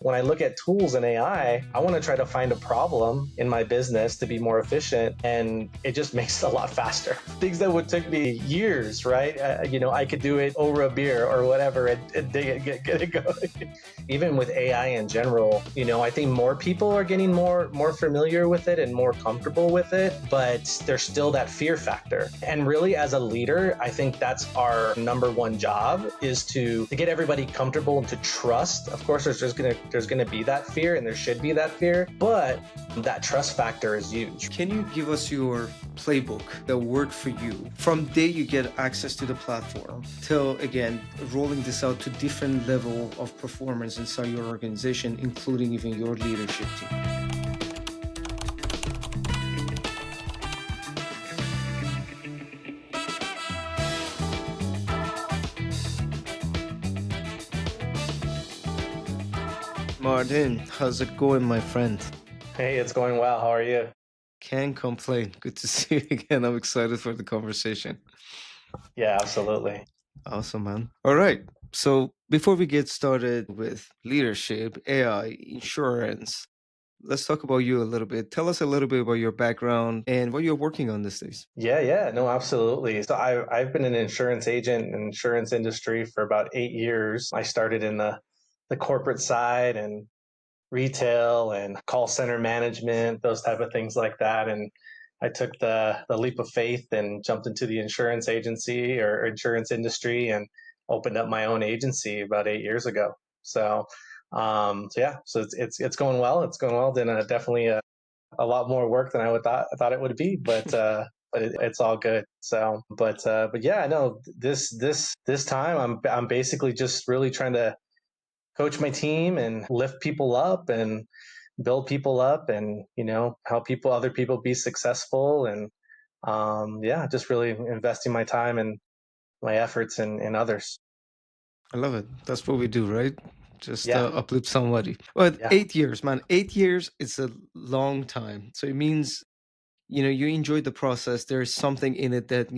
When I look at tools in I want to try to find a problem in my business to be more efficient, and it just makes it a lot faster. Things that would take me years, right? I could do it over a beer or whatever and get it going. Even with AI in general, I think more people are getting more familiar with it and more comfortable with it, but there's still that fear factor. And really, as a leader, I think that's our number one job, is to get everybody comfortable and to trust. Of course, there's gonna be that fear, and there should be that fear, but that trust factor is huge. Can you give us your playbook that worked for you from day you get access to the platform till, again, rolling this out to different level of performance inside your organization, including even your leadership team? Martin, how's it going, my friend? Hey, it's going well. How are you? Can't complain. Good to see you again. I'm excited for the conversation. Yeah, absolutely. Awesome, man. All right. So before we get started with leadership, AI, insurance, let's talk about you a little bit. Tell us a little bit about your background and what you're working on these days. Yeah, no, absolutely. So I've been an insurance agent in the insurance industry for about 8 years. I started in the corporate side and retail and call center management, those type of things like that. And I took the leap of faith and jumped into the insurance agency or insurance industry and opened up my own agency about 8 years ago. So it's going well. It's going well. Then definitely a lot more work than I thought it would be, but it's all good. But yeah, no, this time I'm basically just really trying to coach my team and lift people up and build people up, and help other people be successful, and yeah, just really investing my time and my efforts in others. I love it. That's what we do, right? Just Yeah, uplift somebody. But yeah. 8 years, man, 8 years is a long time. So it means, you enjoyed the process. There's something in it that,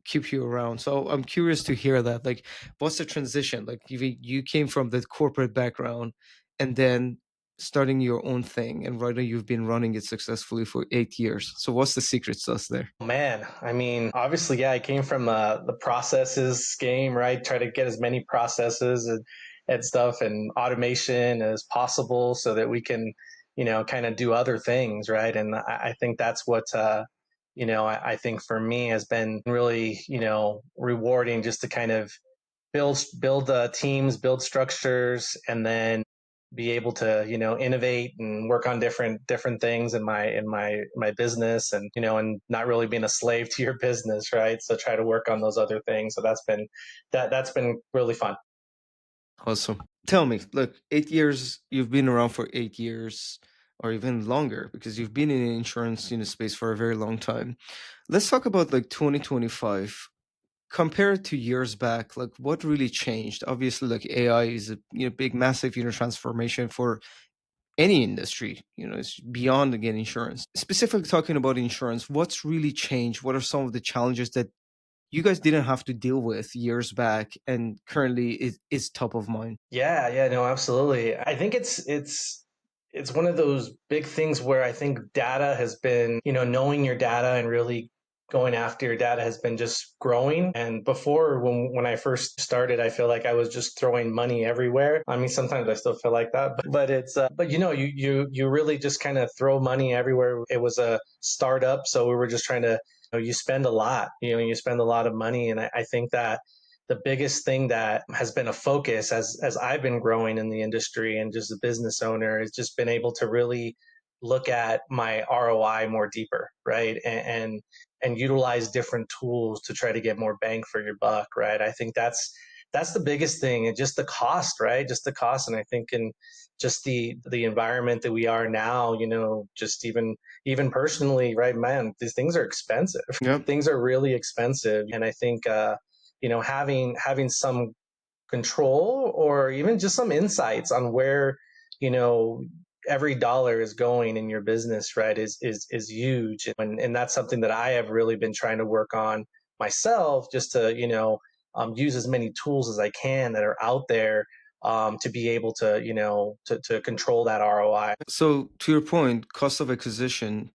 keep you around. So I'm curious to hear that. Like, what's the transition? Like, you came from the corporate background and then starting your own thing. And right now you've been running it successfully for 8 years. So what's the secret sauce there? Man, I mean, obviously, yeah, I came from the processes game, right? Try to get as many processes and stuff and automation as possible so that we can, kind of do other things, right? And I think that's what, I think for me has been really, rewarding, just to kind of build teams, build structures, and then be able to innovate and work on different things in my business, and and not really being a slave to your business, right? So try to work on those other things. So that's been really fun. Awesome. Tell me, look, 8 years, you've been around for 8 years or even longer because you've been in the insurance space for a very long time. Let's talk about like 2025. Compared to years back, like what really changed? Obviously, like AI is a big, massive transformation for any industry. It's beyond again insurance. Specifically talking about insurance, what's really changed? What are some of the challenges that you guys didn't have to deal with years back and currently is top of mind? Yeah, no, absolutely. I think it's one of those big things where I think data has been, knowing your data and really going after your data has been just growing. And before, when I first started, I feel like I was just throwing money everywhere. I mean, sometimes I still feel like that, but it's but you really just kind of throw money everywhere. It was a startup, so we were just trying to, you spend a lot, you spend a lot of money, and I think that the biggest thing that has been a focus as I've been growing in the industry and just a business owner has just been able to really look at my ROI more deeper, right? And utilize different tools to try to get more bang for your buck, right? I think that's the biggest thing, and just the cost, right? Just the cost. And I think in just the environment that we are now, just even personally, right, man, these things are expensive. Yep. Things are really expensive. And I think having some control or even just some insights on where you know every dollar is going in your business, right, is huge. And that's something that I have really been trying to work on myself, just to use as many tools as I can that are out there, to be able to, to control that ROI. So to your point, cost of acquisition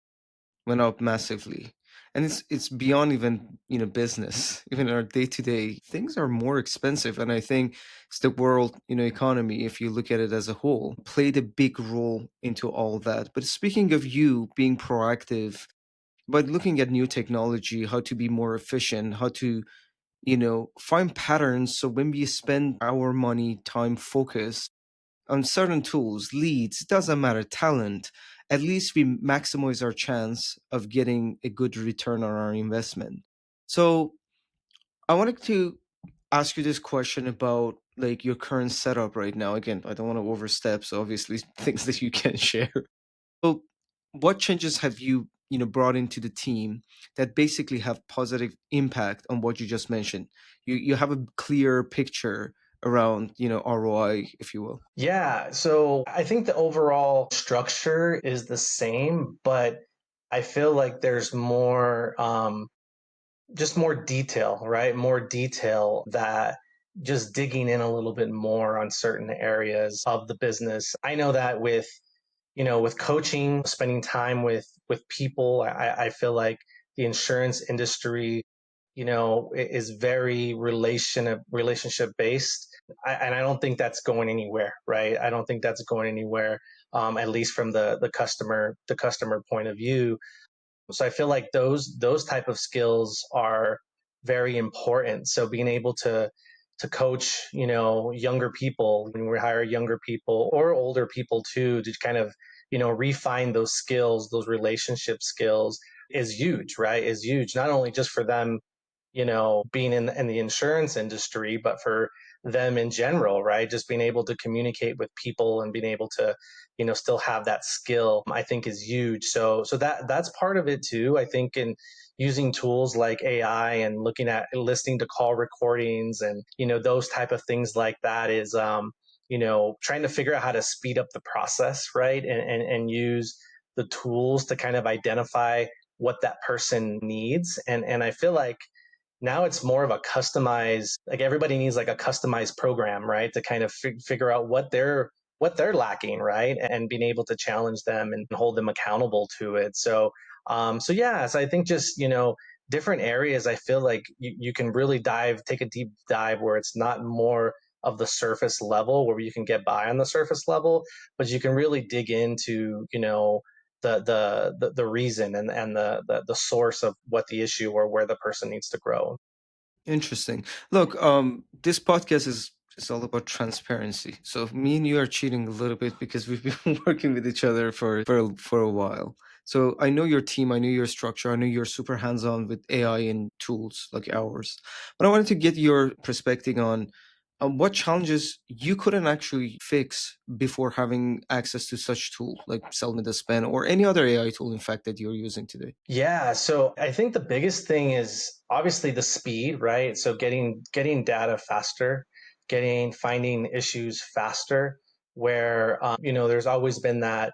went up massively. And it's beyond even, business. Even in our day-to-day, things are more expensive. And I think it's the world, economy, if you look at it as a whole, played a big role into all that. But speaking of you being proactive, by looking at new technology, how to be more efficient, how to, find patterns. So when we spend our money, time, focus on certain tools, leads, doesn't matter, talent, at least we maximize our chance of getting a good return on our investment. So I wanted to ask you this question about like your current setup right now. Again, I don't want to overstep, so obviously things that you can share. So what changes have you, brought into the team that basically have positive impact on what you just mentioned? You have a clear picture around, ROI, if you will. Yeah, so I think the overall structure is the same, but I feel like there's more, just more detail, right? More detail that just digging in a little bit more on certain areas of the business. I know that with, with coaching, spending time with people, I feel like the insurance industry, is very relationship based, and I don't think that's going anywhere, right? I don't think that's going anywhere, at least from the customer point of view. So I feel like those type of skills are very important. So being able to coach, younger people when we hire younger people or older people too, to kind of, refine those skills, those relationship skills is huge, right? Is huge, not only just for them, being in the insurance industry, but for them in general, right? Just being able to communicate with people and being able to, still have that skill, I think is huge. So that's part of it too. I think in using tools like AI and looking at listening to call recordings and, those type of things like that is, trying to figure out how to speed up the process, right? And use the tools to kind of identify what that person needs. And I feel like now it's more of a customized, like everybody needs like a customized program, right? To kind of figure out what they're lacking, right? And being able to challenge them and hold them accountable to it. So yeah, so I think just, different areas, I feel like you can really take a deep dive where it's not more of the surface level where you can get by on the surface level, but you can really dig into, the reason and the source of what the issue or where the person needs to grow. Interesting. Look, this podcast is all about transparency. So me and you are cheating a little bit because we've been working with each other for a while. So I know your team, I know your structure, I know you're super hands-on with AI and tools like ours. But I wanted to get your perspective on what challenges you couldn't actually fix before having access to such tool like Sell Me the Spend or any other AI tool, in fact, that you're using today. Yeah, so I think the biggest thing is obviously the speed, right? So getting data faster, getting finding issues faster. Where there's always been that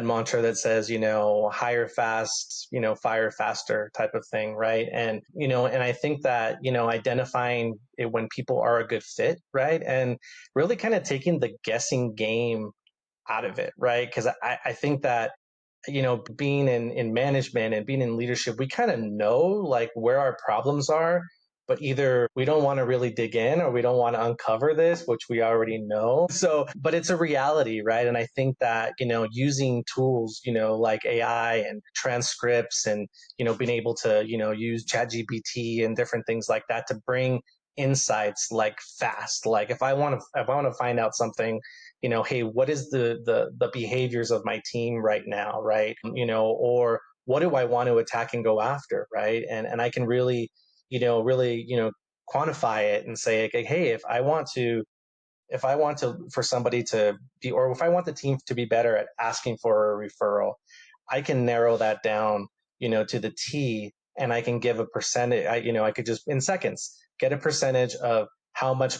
mantra that says, hire fast, fire faster type of thing, right? And I think that, identifying it when people are a good fit, right? And really kind of taking the guessing game out of it, right? Because I think that, being in management and being in leadership, we kind of know like where our problems are, but either we don't want to really dig in or we don't want to uncover this, which we already know. So, but it's a reality, right? And I think that, using tools, like AI and transcripts and, being able to, use ChatGPT and different things like that to bring insights like fast. Like if I want to find out something, hey, what is the behaviors of my team right now, right? Or what do I want to attack and go after, right? And I can really, really, quantify it and say, like, hey, if I want to for somebody to be, or if I want the team to be better at asking for a referral, I can narrow that down, to the T, and I can give a percentage. I could just in seconds get a percentage of how many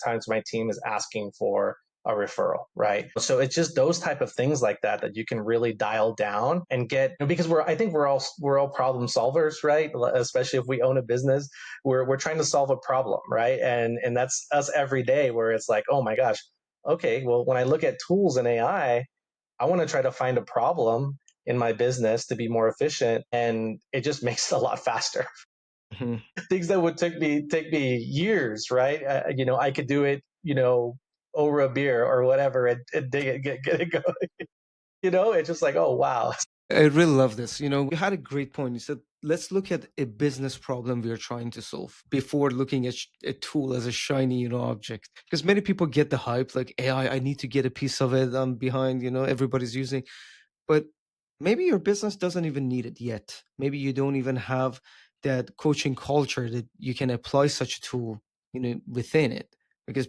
times my team is asking for a referral, right? So it's just those type of things like that that you can really dial down and get, because I think we're all problem solvers, right? Especially if we own a business, we're trying to solve a problem, right? And that's us every day, where it's like, oh my gosh, okay, well, when I look at tools and I want to try to find a problem in my business to be more efficient, and it just makes it a lot faster. Mhm. Things that would take me years, right? I could do it, over a beer or whatever, and get it going. It's just like, oh wow. I really love this. You had a great point. You said, let's look at a business problem we are trying to solve before looking at a tool as a shiny, object. Because many people get the hype, like AI, I need to get a piece of it. I'm behind, everybody's using. But maybe your business doesn't even need it yet. Maybe you don't even have that coaching culture that you can apply such a tool, within it. Because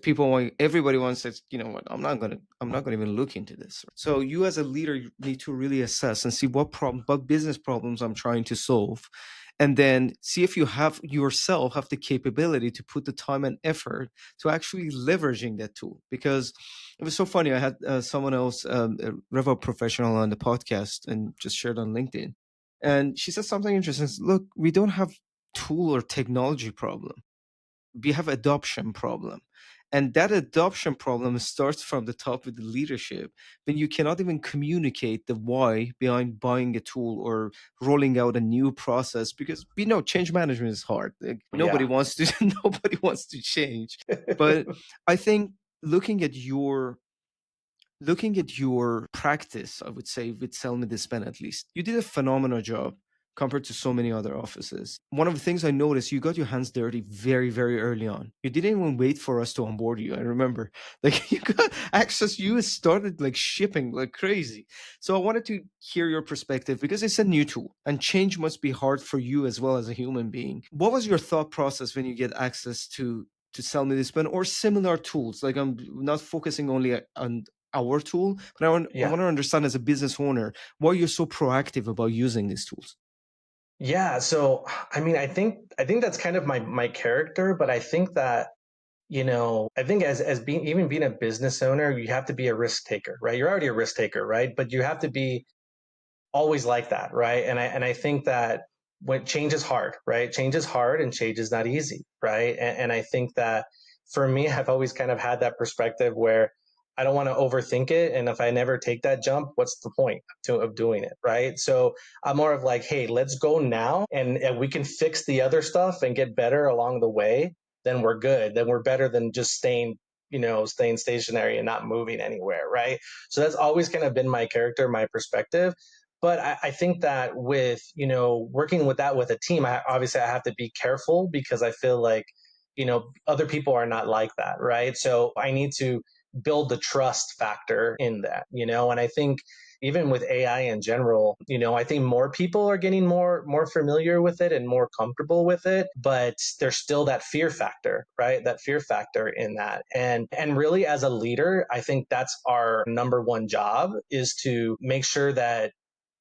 everybody wants to, what, I'm not gonna even look into this. So you as a leader, you need to really assess and see what business problems I'm trying to solve. And then see if you have the capability to put the time and effort to actually leveraging that tool. Because it was so funny. I had someone else, a RevOps professional, on the podcast and just shared on LinkedIn. And she said something interesting. Look, we don't have tool or technology problem. We have adoption problem. And that adoption problem starts from the top with the leadership. When you cannot even communicate the why behind buying a tool or rolling out a new process, because we know change management is hard. Like, nobody Yeah. wants to nobody wants to change. But I think looking at your practice, I would say, with Sell Me This Pen, at least, you did a phenomenal job compared to so many other offices. One of the things I noticed, you got your hands dirty very, very early on. You didn't even wait for us to onboard you. I remember, like, you got access. You started like shipping like crazy. So I wanted to hear your perspective, because it's a new tool and change must be hard for you as well as a human being. What was your thought process when you get access to Sell Me This Pen or similar tools? Like, I'm not focusing only on our tool, but I Yeah. want to understand, as a business owner, why you're so proactive about using these tools. Yeah. So, I mean, I think that's kind of my character, but I think that, I think as being a business owner, you have to be a risk taker, right? You're already a risk taker, right? But you have to be always like that, right? And I think that when change is hard, right? Change is hard and change is not easy, right? And I think that for me, I've always kind of had that perspective where I don't want to overthink it, and if I never take that jump, what's the point of doing it, right? So I'm more of like, hey, let's go now, and we can fix the other stuff and get better along the way. Then we're good. Then we're better than just staying stationary and not moving anywhere, right? So that's always kind of been my character, my perspective. But I think that with working with that with a team, obviously I have to be careful, because I feel like other people are not like that, right? So I need to build the trust factor in that, and I think even with AI in general, I think more people are getting more familiar with it and more comfortable with it, but there's still that fear factor, right? That fear factor in that. And really, as a leader, I think that's our number one job, is to make sure that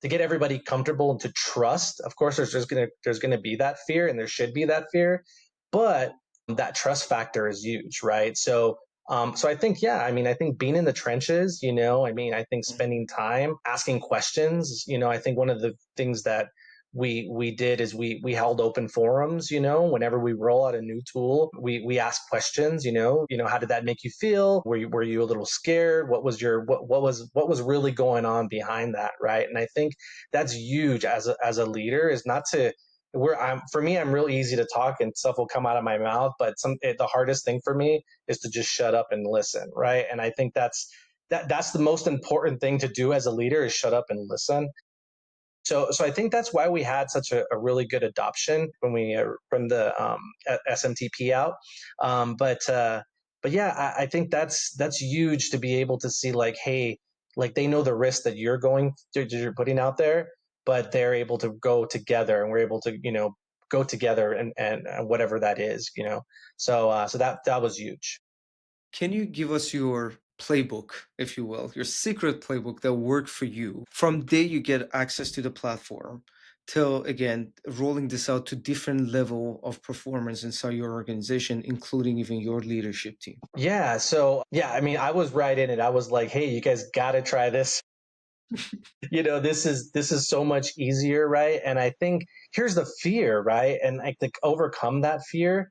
to get everybody comfortable and to trust. Of course, there's gonna be that fear, and there should be that fear, but that trust factor is huge, right? So I think, yeah, I mean, I think being in the trenches, I mean, I think spending time asking questions, I think one of the things that we did is we held open forums, whenever we roll out a new tool, we ask questions, how did that make you feel? Were you a little scared? What was really going on behind that, right? And I think that's huge as a leader, is not to for me, I'm real easy to talk and stuff will come out of my mouth, but the hardest thing for me is to just shut up and listen, right? And I think that's the most important thing to do as a leader, is shut up and listen. So I think that's why we had such a really good adoption when we from the SMTP out. But yeah, I think that's huge, to be able to see, like, hey, like, they know the risk that you're putting out there, but they're able to go together, and we're able to go together, and whatever that is. So that was huge. Can you give us your playbook, if you will, your secret playbook that worked for you from day you get access to the platform till again rolling this out to different level of performance inside your organization, including even your leadership team? Yeah. So, yeah, I mean, I was right in it. I was like, hey, you guys got to try this. This is so much easier, right? And I think here's the fear, right? And I think overcome that fear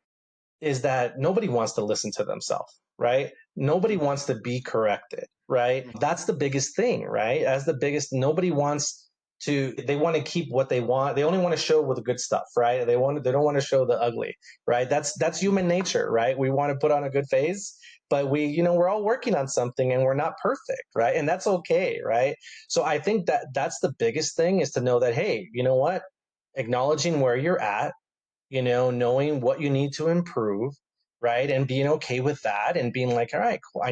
is that nobody wants to listen to themselves, right? Nobody wants to be corrected, right? That's the biggest thing, right? That's the biggest. Nobody wants to. They want to keep what they want. They only want to show with the good stuff, right? They don't want to show the ugly, right? That's human nature, right? We want to put on a good face, but we're all working on something and we're not perfect, right? And that's okay, right? So I think that that's the biggest thing is to know that, hey, you know what? Acknowledging where you're at, knowing what you need to improve, right? And being okay with that and being like, all right, cool,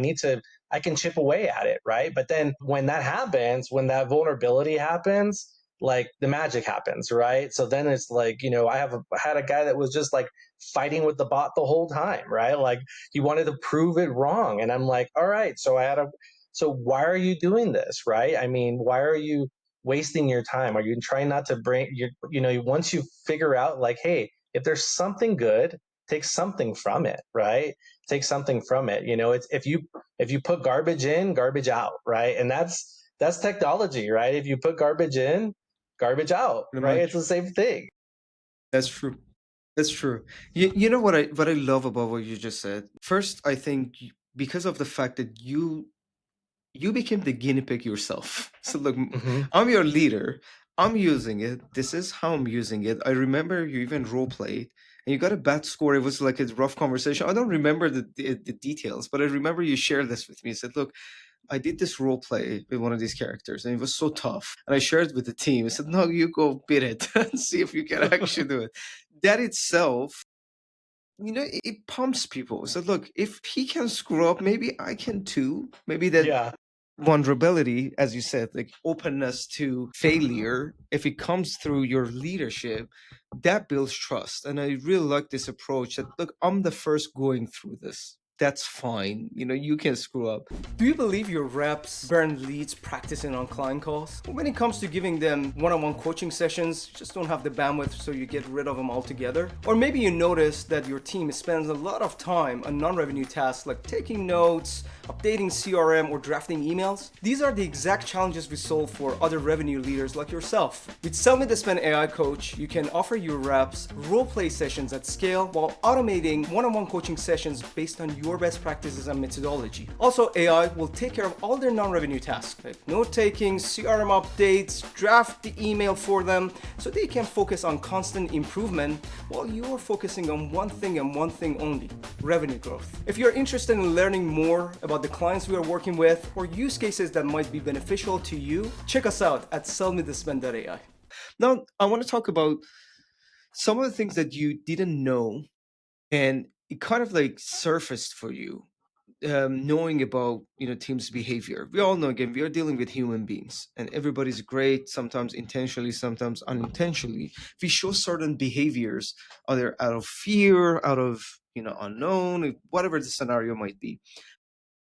I can chip away at it, right? But then when that happens, when that vulnerability happens, like the magic happens, right? So then it's like, I had a guy that was just like fighting with the bot the whole time, right? Like he wanted to prove it wrong. And I'm like, all right, so why are you doing this, right? I mean, why are you wasting your time? Are you trying not to bring once you figure out like, hey, if there's something good, take something from it, right? Take something from it. It's if you put garbage in, garbage out, right? And that's technology, right? If you put garbage in, garbage out, Pretty right? It's much. the same thing. That's true. That's true. You know what I love about what you just said. First, I think because of the fact that you became the guinea pig yourself. So look, Hmm. I'm your leader. I'm using it. This is how I'm using it. I remember you even role played and you got a bad score. It was like a rough conversation. I don't remember the details, but I remember you shared this with me. You said, look, I did this role play with one of these characters and it was so tough. And I shared it with the team. I said, no, you go beat it and see if you can actually do it. That itself, it pumps people. So look, if he can screw up, maybe I can too. Maybe that Yeah. vulnerability, as you said, like openness to failure, if it comes through your leadership, that builds trust. And I really like this approach that, look, I'm the first going through this. That's fine. You can screw up. Do you believe your reps burn leads practicing on client calls? When it comes to giving them one-on-one coaching sessions, you just don't have the bandwidth, so you get rid of them altogether? Or maybe you notice that your team spends a lot of time on non-revenue tasks like taking notes, updating CRM, or drafting emails. These are the exact challenges we solve for other revenue leaders like yourself. With Sell Me the Spend AI Coach, you can offer your reps role-play sessions at scale while automating one-on-one coaching sessions based on your best practices and methodology. Also, AI will take care of all their non-revenue tasks, like note-taking, CRM updates, draft the email for them, so they can focus on constant improvement while you're focusing on one thing and one thing only: revenue growth. If you're interested in learning more about the clients we are working with or use cases that might be beneficial to you, check us out at sellmethespend.ai. Now, I want to talk about some of the things that you didn't know and it kind of like surfaced for you, knowing about teams behavior. We all know, again, we are dealing with human beings and everybody's great, sometimes intentionally, sometimes unintentionally. We show certain behaviors either out of fear, out of unknown, whatever the scenario might be.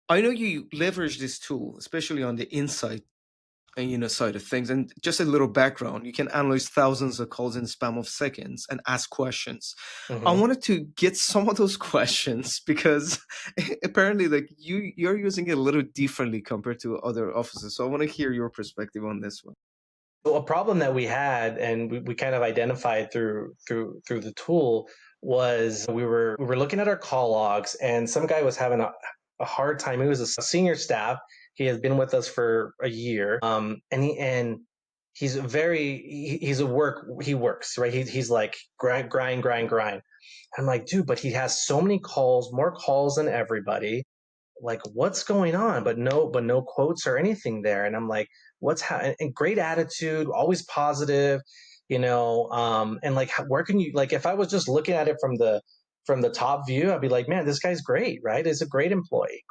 I know you leverage this tool, especially on the insight and side of things. And just a little background: you can analyze thousands of calls in span of seconds and ask questions. I Hmm. wanted to get some of those questions because apparently, like, you're using it a little differently compared to other offices. So I want to hear your perspective on this one. So a problem that we had, and we kind of identified through the tool, was we were looking at our call logs, and some guy was having a hard time. He was a senior staff. He has been with us for a year, he's a work. He works, right. He's like grind, grind, grind, grind. I'm like, dude, but he has so many calls, more calls than everybody, like what's going on, but no quotes or anything there. And I'm like, and great attitude, always positive, and like where can you, like, if I was just looking at it from the top view, I'd be like, man, this guy's great, right? He's a great employee,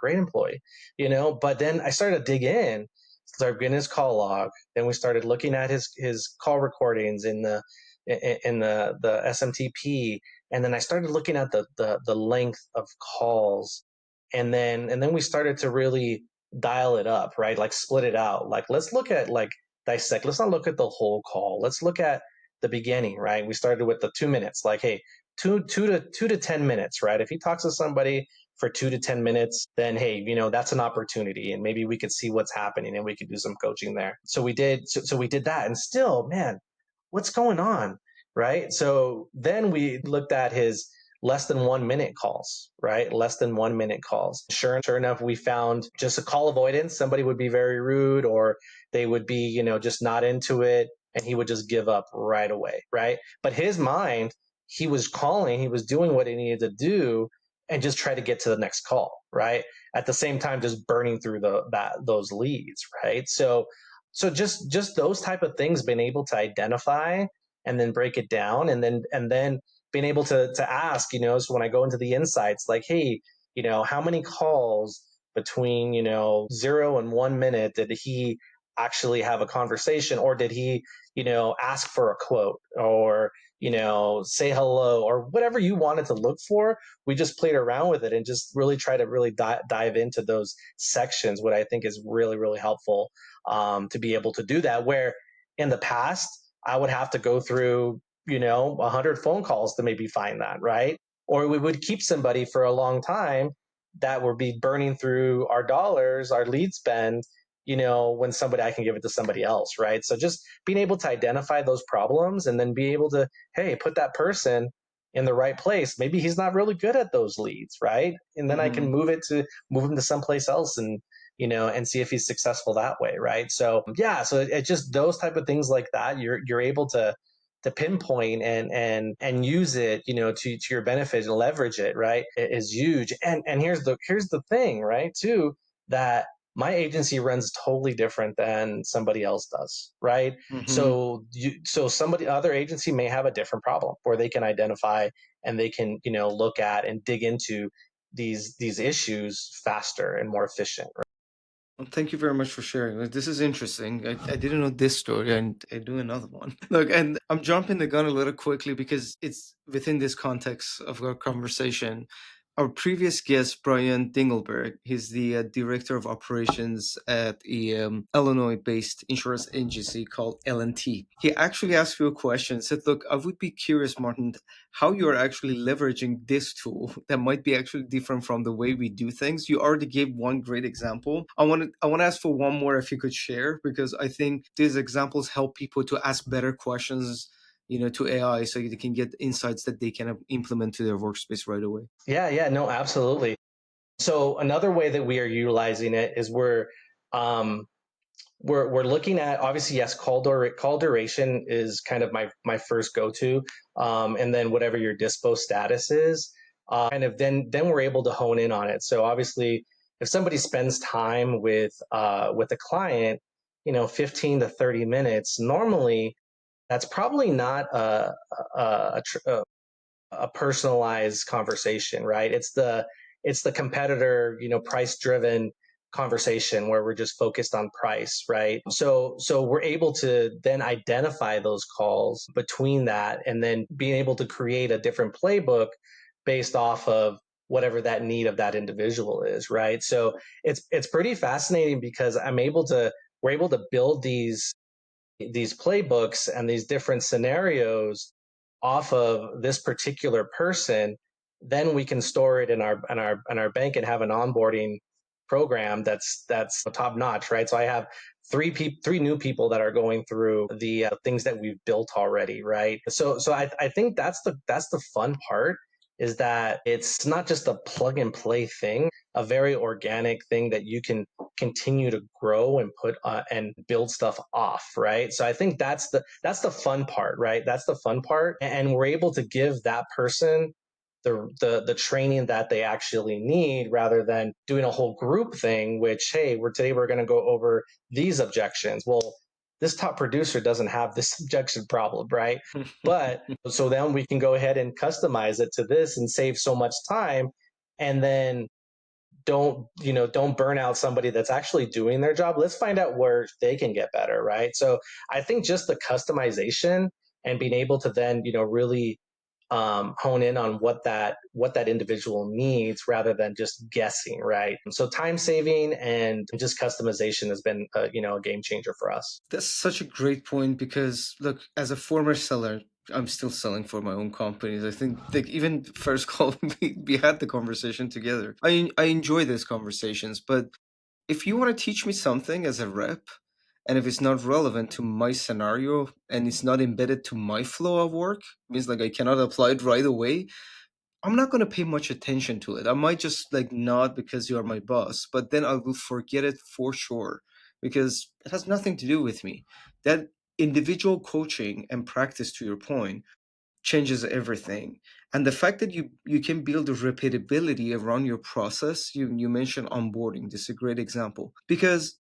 but then I started to dig in, started getting his call log, then we started looking at his call recordings in the SMTP, and then I started looking at the length of calls, and then we started to really dial it up, right? Like split it out. Like let's look at, like, dissect. Let's not look at the whole call. Let's look at the beginning, right? We started with the 2 minutes, like, hey, two to 10 minutes, right? If he talks to somebody for 2 to 10 minutes, then hey, that's an opportunity, and maybe we could see what's happening, and we could do some coaching there. So we did that, and still, man, what's going on, right? So then we looked at his less than 1 minute calls, right? Less than 1 minute calls. Sure enough, we found just a call avoidance. Somebody would be very rude, or they would be, just not into it, and he would just give up right away, right? But his mind, he was calling, he was doing what he needed to do, and just try to get to the next call, right? At the same time, just burning through those leads, right? So just those type of things, being able to identify and then break it down, and then being able to ask, so when I go into the insights, like, hey, how many calls between 0 and 1 minute did he actually have a conversation, or did he ask for a quote, or say hello, or whatever you wanted to look for. We just played around with it and just really try to really dive into those sections, what I think is really, really helpful, to be able to do that, where in the past I would have to go through 100 phone calls to maybe find that, right? Or we would keep somebody for a long time, that would be burning through our dollars, our lead spend, when somebody, I can give it to somebody else, right? So just being able to identify those problems, and then be able to, hey, put that person in the right place. Maybe he's not really good at those leads, right? And then I can Hmm. move him to someplace else, and see if he's successful that way, right? So yeah, so it's just those type of things like that. You're able to pinpoint and use it, to your benefit, and leverage it, right? It is huge. And here's the thing, right? Too, that my agency runs totally different than somebody else does, right? Hmm. So somebody, other agency may have a different problem, where they can identify, and they can look at and dig into these issues faster and more efficient. Well, thank you very much for sharing. Like, this is interesting. I didn't know this story, and I do another one. Look, and I'm jumping the gun a little quickly because it's within this context of our conversation. Our previous guest, Brian Dingelberg, he's the director of operations at a Illinois-based insurance agency called L&T. He actually asked you a question. Said, "Look, I would be curious, Martin, how you are actually leveraging this tool that might be actually different from the way we do things." You already gave one great example. I want to ask for one more, if you could share, because I think these examples help people to ask better questions, to AI, so they can get insights that they can implement to their workspace right away. Yeah, no, absolutely. So another way that we are utilizing it is um, we're looking at, obviously, yes, call duration is kind of my first go to, and then whatever your dispo status is, kind of then we're able to hone in on it. So obviously, if somebody spends time with a client, 15 to 30 minutes, normally that's probably not a personalized conversation, right? It's the competitor, price driven conversation, where we're just focused on price, right? So we're able to then identify those calls between that, and then being able to create a different playbook based off of whatever that need of that individual is, right? So it's pretty fascinating, because we're able to build these playbooks and these different scenarios off of this particular person. Then we can store it in our bank, and have an onboarding program that's top notch, right? So I have three new people that are going through the things that we've built already, right? So I think that's the fun part, is that it's not just a plug and play thing, a very organic thing that you can continue to grow and put and build stuff off, right? So I think that's the fun part, right? That's the fun part, and we're able to give that person the training that they actually need, rather than doing a whole group thing, which, hey, we're going to go over these objections. Well, this top producer doesn't have this objection problem, right? But so then we can go ahead and customize it to this, and save so much time, and then don't burn out somebody that's actually doing their job. Let's find out where they can get better, right? So I think just the customization, and being able to then really hone in on what that individual needs rather than just guessing, right? So time saving and just customization has been a game changer for us. That's such a great point because, look, as a former seller, I'm still selling for my own companies. I think like even first call we had the conversation together. I enjoy these conversations, but if you want to teach me something as a rep, and if it's not relevant to my scenario and it's not embedded to my flow of work, means like I cannot apply it right away, I'm not going to pay much attention to it. I might just like nod because you are my boss, but then I will forget it for sure because it has nothing to do with me. That individual coaching and practice, to your point, changes everything. And the fact that you can build a repeatability around your process, you mentioned onboarding. This is a great example because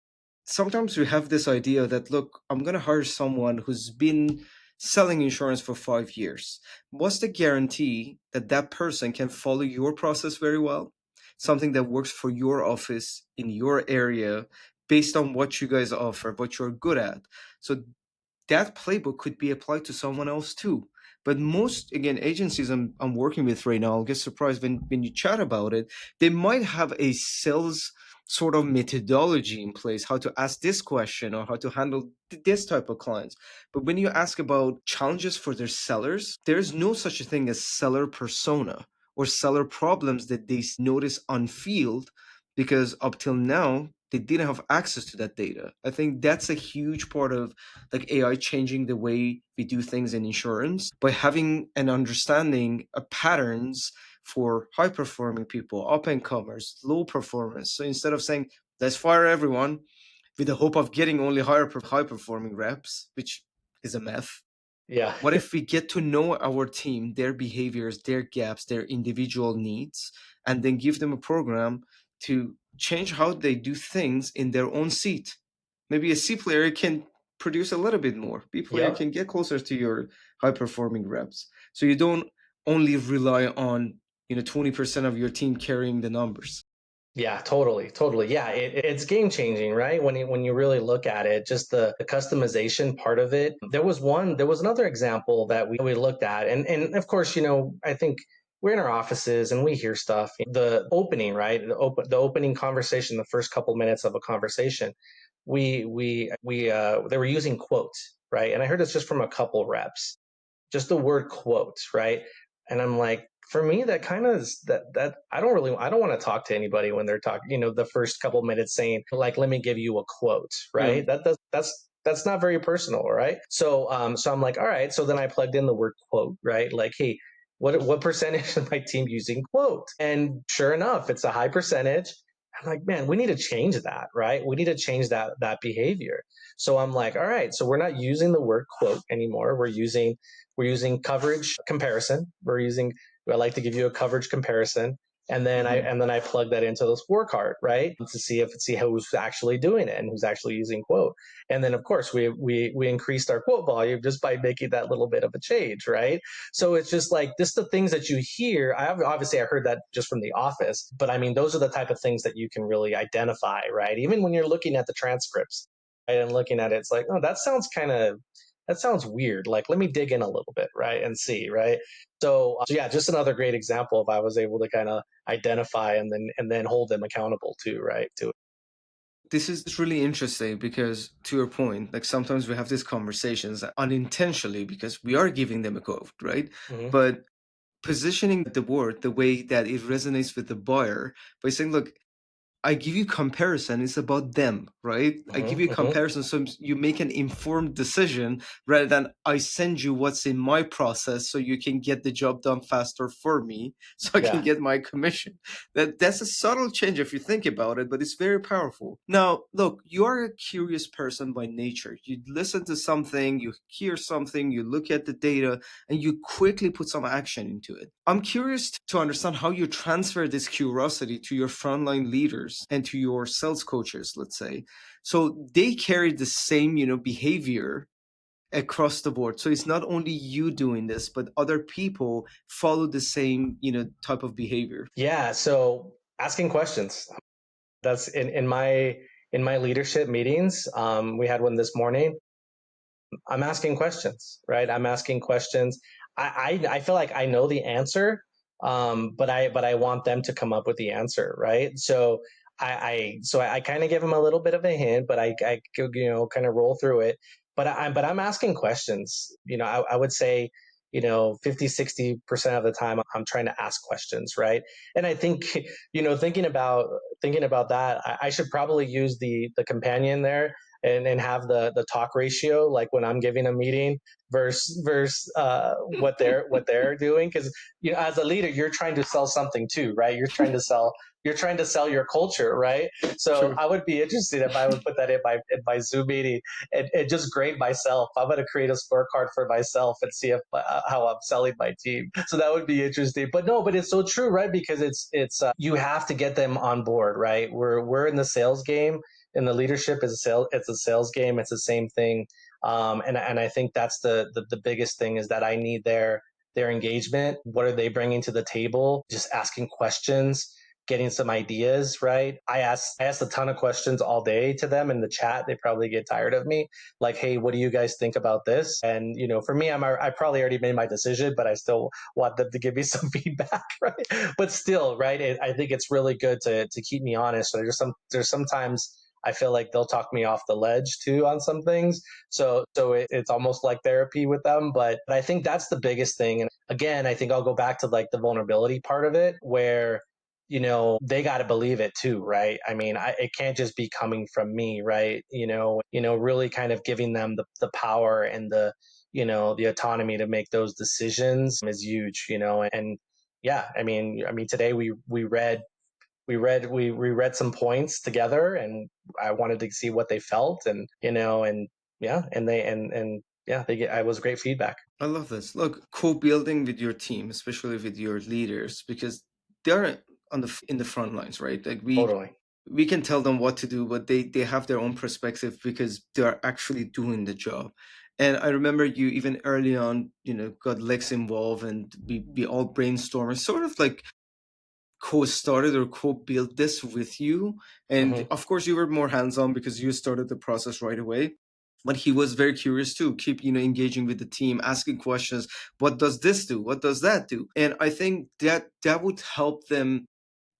sometimes we have this idea that, look, I'm going to hire someone who's been selling insurance for 5 years. What's the guarantee that that person can follow your process very well? Something that works for your office in your area based on what you guys offer, what you're good at. So that playbook could be applied to someone else too. But most, again, agencies I'm working with right now, I'll get surprised when you chat about it, they might have a sales sort of methodology in place, how to ask this question or how to handle this type of clients. But when you ask about challenges for their sellers, there's no such a thing as seller persona or seller problems that they notice on field because up till now, they didn't have access to that data. I think that's a huge part of like AI changing the way we do things in insurance by having an understanding of patterns for high performing people, up and comers, low performance. So instead of saying, let's fire everyone with the hope of getting only high performing reps, which is a myth, Yeah. what if we get to know our team, their behaviors, their gaps, their individual needs, and then give them a program to change how they do things in their own seat? Maybe a C player can produce a little bit more. B player Yep. can get closer to your high performing reps. So you don't only rely on 20% of your team carrying the numbers. Yeah, totally, totally. Yeah, it's game changing, right? When you really look at it, just the customization part of it. There was another example that we looked at, and of course, I think we're in our offices and we hear stuff. The opening, right? The opening conversation, the first couple minutes of a conversation, they were using quotes, right? And I heard this just from a couple reps, just the word quotes, right? And I'm like, for me, that kind of is that I don't want to talk to anybody when they're talking, the first couple minutes saying like, let me give you a quote, Yeah. right? That's not very personal, right? So I'm like, all right. So then I plugged in the word quote, right? Like, hey, what percentage of my team using quote? And sure enough, it's a high percentage. I'm like, man, we need to change that, right? We need to change that behavior. So I'm like, all right, so we're not using the word quote anymore. We're using coverage comparison. I like to give you a coverage comparison. And then I Hmm. and then I plug that into the scorecard, right? To see who's actually doing it and who's actually using quote. And then of course we increased our quote volume just by making that little bit of a change, right? So it's just like this the things that you hear. I heard that just from the office, but I mean those are the type of things that you can really identify, right? Even when you're looking at the transcripts, right, and looking at it, it's like, oh, that sounds weird. Like, let me dig in a little bit, right, and see, right. So yeah, just another great example of I was able to kind of identify and then hold them accountable too, right, to it. This is really interesting because, to your point, like sometimes we have these conversations unintentionally because we are giving them a code, right? Hmm. But positioning the word the way that it resonates with the buyer by saying, look, I give you comparison. It's about them, right? I give Hmm. you Hmm. comparison so you make an informed decision rather than I send you what's in my process so you can get the job done faster for me so I can Yeah. get my commission. That's a subtle change if you think about it, but it's very powerful. Now, look, you are a curious person by nature. You listen to something, you hear something, you look at the data, and you quickly put some action into it. I'm curious to understand how you transfer this curiosity to your frontline leaders and to your sales coaches, let's say, so they carry the same, behavior across the board. So it's not only you doing this, but other people follow the same, type of behavior. Yeah. So asking questions. That's in my leadership meetings. We had one this morning. I'm asking questions, right? I'm asking questions. I feel like I know the answer, but I want them to come up with the answer, right? So I kind of give them a little bit of a hint, but I kind of roll through it. But I'm asking questions. I would say 50-60% of the time I'm trying to ask questions, right? And I think thinking about that, I should probably use the companion there and have the talk ratio like when I'm giving a meeting versus what they're doing, because as a leader you're trying to sell something too, right? You're trying to sell your culture, right? So Sure. I would be interested if I would put that in my Zoom meeting and just grade myself. I'm going to create a scorecard for myself and see if how I'm selling my team. So that would be interesting. But no, but it's so true, right? Because it's you have to get them on board, right? We're in the sales game, and the leadership is a sales. It's a sales game. It's the same thing. And I think that's the biggest thing is that I need their engagement. What are they bringing to the table? Just asking questions, getting some ideas, right? I asked a ton of questions all day to them in the chat. They probably get tired of me. Like, hey, what do you guys think about this? And for me, I probably already made my decision, but I still want them to give me some feedback, right? But still, right? I think it's really good to keep me honest. So there's sometimes I feel like they'll talk me off the ledge too on some things. So it's almost like therapy with them. But I think that's the biggest thing. And again, I think I'll go back to like the vulnerability part of it, where they got to believe it too, right? I mean, it can't just be coming from me, right? Really kind of giving them the power and the autonomy to make those decisions is huge. And yeah, I mean, today we read some points together, and I wanted to see what they felt, and yeah, and yeah, I was great feedback. I love this. Look, co-building with your team, especially with your leaders, because they're in the front lines, right? Like Totally. we can tell them what to do, but they have their own perspective because they're actually doing the job. And I remember you even early on, got Lex involved, and we all brainstormed, sort of like co-started or co-built this with you. And Hmm. of course, you were more hands-on because you started the process right away. But he was very curious too, keep engaging with the team, asking questions. What does this do? What does that do? And I think that would help them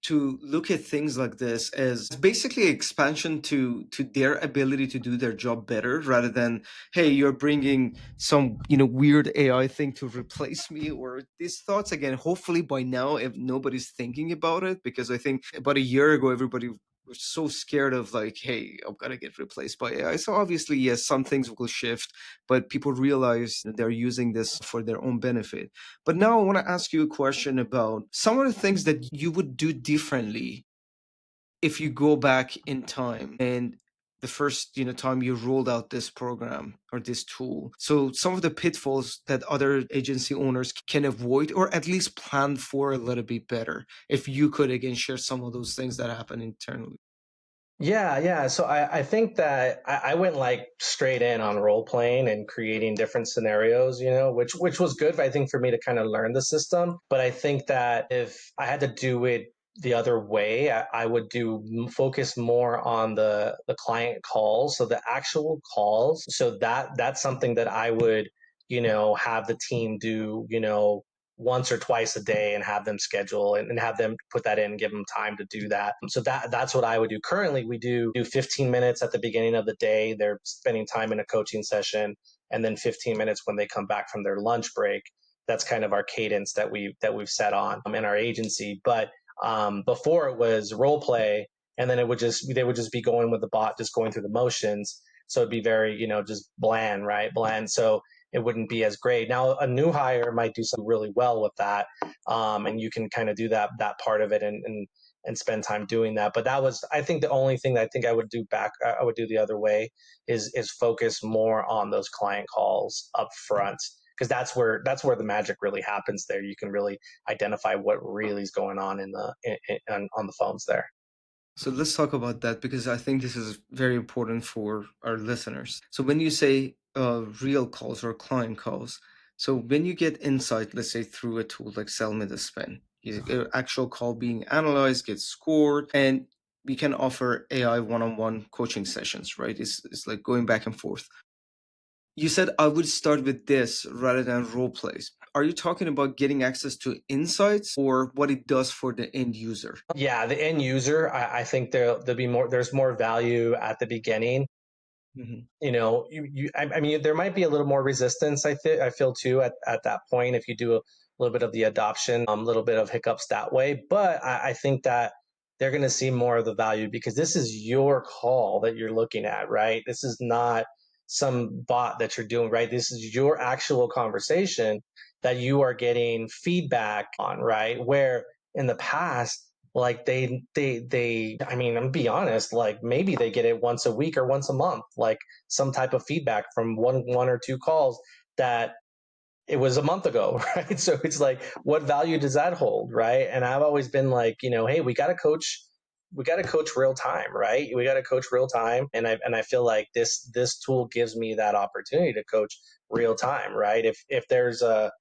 to look at things like this as basically expansion to their ability to do their job better, rather than, hey, you're bringing some weird AI thing to replace me, or these thoughts again. Hopefully by now, if nobody's thinking about it, because I think about a year ago everybody was so scared of, like, hey, I'm gonna get replaced by AI. So obviously, yes, some things will shift, but people realize that they're using this for their own benefit. But now I want to ask you a question about some of the things that you would do differently if you go back in time and the first time you rolled out this program or this tool. So some of the pitfalls that other agency owners can avoid, or at least plan for a little bit better. If you could again share some of those things that happen internally. Yeah, yeah. So I think that I went like straight in on role playing and creating different scenarios, which was good, I think, for me to kind of learn the system. But I think that if I had to do it the other way, I would focus more on the client calls, so the actual calls. So that's something that I would, have the team do, once or twice a day, and have them schedule and have them put that in and give them time to do that. So that's what I would do. Currently, we do 15 minutes at the beginning of the day. They're spending time in a coaching session, and then 15 minutes when they come back from their lunch break. That's kind of our cadence that we've set on in our agency. But before it was role play, and then they would just be going with the bot, just going through the motions. So it'd be very just bland, right? Bland. So it wouldn't be as great. Now, a new hire might do something really well with that, and you can kind of do that part of it and spend time doing that. But that was, I think, the only thing that I think I would do back. I would do the other way is focus more on those client calls up front, because that's where the magic really happens. There, you can really identify what really is going on on the phones there. So let's talk about that, because I think this is very important for our listeners. So when you say real calls or client calls, so when you get insight, let's say through a tool like Sell Me the Spin, actual call being analyzed, gets scored, and we can offer AI one-on-one coaching sessions, right? It's like going back and forth. You said I would start with this rather than role plays. Are you talking about getting access to insights or what it does for the end user? Yeah, the end user, I think there'll be more. There's more value at the beginning. Mhm. I mean, there might be a little more resistance. I feel too at that point if you do a little bit of the adoption, a little bit of hiccups that way. But I think that they're going to see more of the value because this is your call that you're looking at, right? This is not some bot that you're doing, right? This is your actual conversation that you are getting feedback on, right? Where in the past, like they I mean, I'm be honest, like maybe they get it once a week or once a month, like some type of feedback from one or two calls that it was a month ago, right? So it's like, what value does that hold, right? And I've always been like, hey, we got to coach real time, right? We got to coach real time, and I feel like this tool gives me that opportunity to coach real time, right? If there's a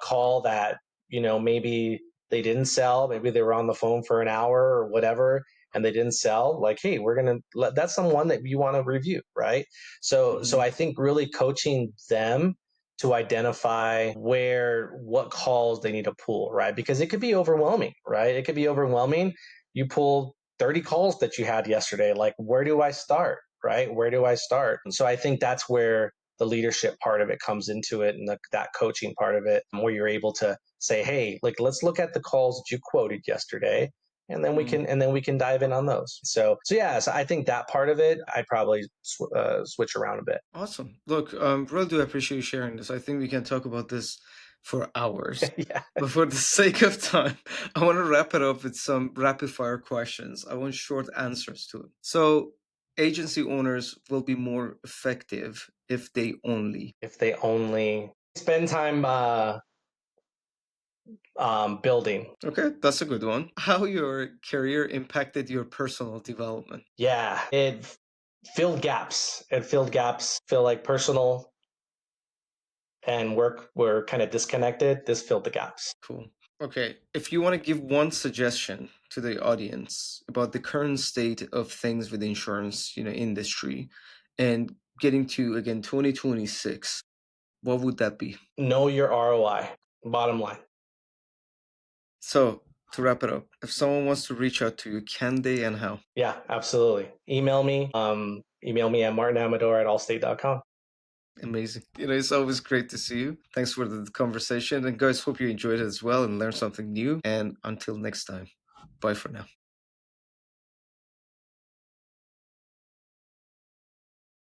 call that maybe they didn't sell, maybe they were on the phone for an hour or whatever, and they didn't sell, like, hey, we're gonna that's someone that you want to review, right? So Mhm. I think really coaching them to identify what calls they need to pull, right? Because it could be overwhelming, right? It could be overwhelming. You pull 30 calls that you had yesterday. Like, where do I start, right? Where do I start? And so I think that's where the leadership part of it comes into it, and that coaching part of it, where you're able to say, hey, like, let's look at the calls that you quoted yesterday, and then Mhm. we can dive in on those. So yeah, so I think that part of it I'd probably switch around a bit. Awesome. Look, really do appreciate you sharing this. I think we can talk about this for hours. Yeah. But for the sake of time, I want to wrap it up with some rapid fire questions. I want short answers to it. So, agency owners will be more effective if they only. If they only spend time building. Okay, that's a good one. How your career impacted your personal development. Yeah, it filled gaps. It filled gaps. Feel like personal and work were kind of disconnected. This filled the gaps. Cool. Okay, if you want to give one suggestion to the audience about the current state of things with the insurance, industry and getting to again 2026, what would that be? Know your ROI. Bottom line. So, to wrap it up, if someone wants to reach out to you, can they and how? Yeah, absolutely. Email me. Email me at martinamador@allstate.com. Amazing. It's always great to see you. Thanks for the conversation. And guys, hope you enjoyed it as well and learned something new. And until next time, bye for now.